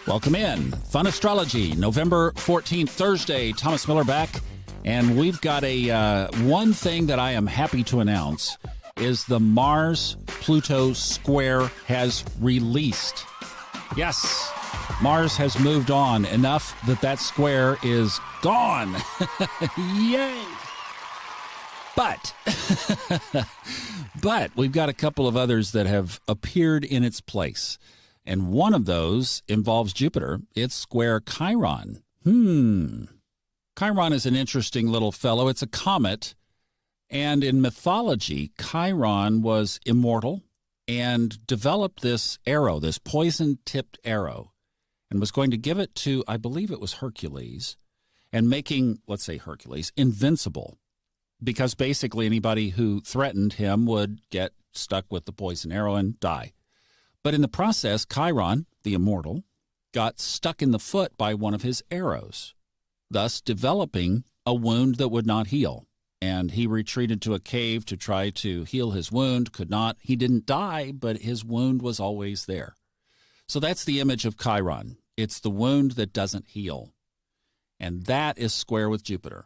Welcome in. Fun Astrology, November 14th, Thursday. Thomas Miller back. And we've got a one thing that I am happy to announce is the Mars-Pluto square has released. Yes, Mars has moved on enough that square is gone. Yay! But we've got a couple of others that have appeared in its place. And one of those involves Jupiter. It's square Chiron. Chiron is an interesting little fellow. It's a comet. And in mythology, Chiron was immortal and developed this arrow, this poison-tipped arrow, and was going to give it to, I believe it was Hercules, and making, let's say Hercules, invincible. Because basically anybody who threatened him would get stuck with the poison arrow and die. But in the process, Chiron, the immortal, got stuck in the foot by one of his arrows, thus developing a wound that would not heal. And he retreated to a cave to try to heal his wound, could not. He didn't die, but his wound was always there. So that's the image of Chiron. It's the wound that doesn't heal. And that is square with Jupiter.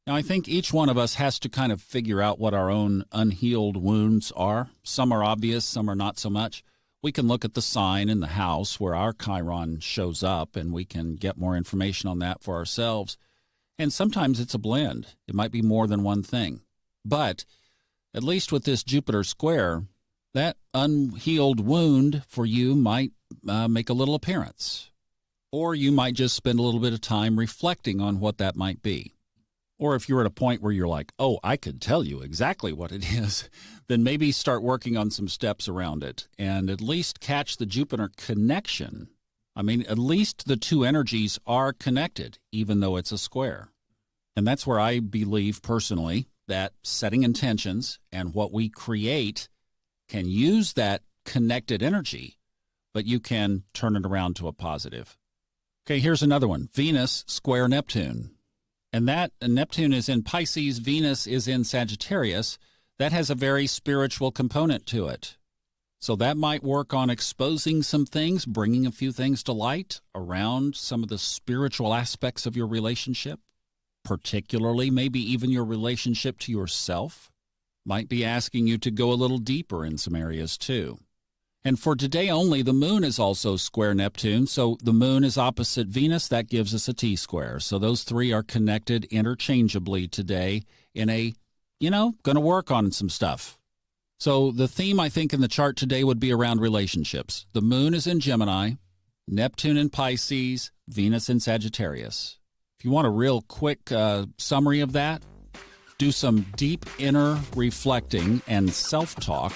Now, I think each one of us has to kind of figure out what our own unhealed wounds are. Some are obvious, some are not so much. We can look at the sign in the house where our Chiron shows up, and we can get more information on that for ourselves. And sometimes it's a blend. It might be more than one thing. But at least with this Jupiter square, that unhealed wound for you might make a little appearance. Or you might just spend a little bit of time reflecting on what that might be. Or if you're at a point where you're like, oh, I could tell you exactly what it is, then maybe start working on some steps around it and at least catch the Jupiter connection. I mean, at least the two energies are connected, even though it's a square. And that's where I believe personally that setting intentions and what we create can use that connected energy, but you can turn it around to a positive. Okay, here's another one. Venus square Neptune. And that Neptune is in Pisces, Venus is in Sagittarius. That has a very spiritual component to it. So that might work on exposing some things, bringing a few things to light around some of the spiritual aspects of your relationship, particularly maybe even your relationship to yourself. Might be asking you to go a little deeper in some areas too. And for today only, the moon is also square Neptune. So the moon is opposite Venus. That gives us a T-square. So those three are connected interchangeably today in a, going to work on some stuff. So the theme, I think, in the chart today would be around relationships. The moon is in Gemini, Neptune in Pisces, Venus in Sagittarius. If you want a real quick summary of that, do some deep inner reflecting and self-talk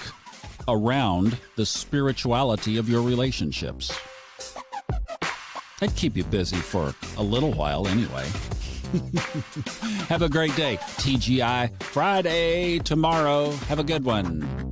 around the spirituality of your relationships. That'd keep you busy for a little while anyway. Have a great day. TGI Friday tomorrow. Have a good one.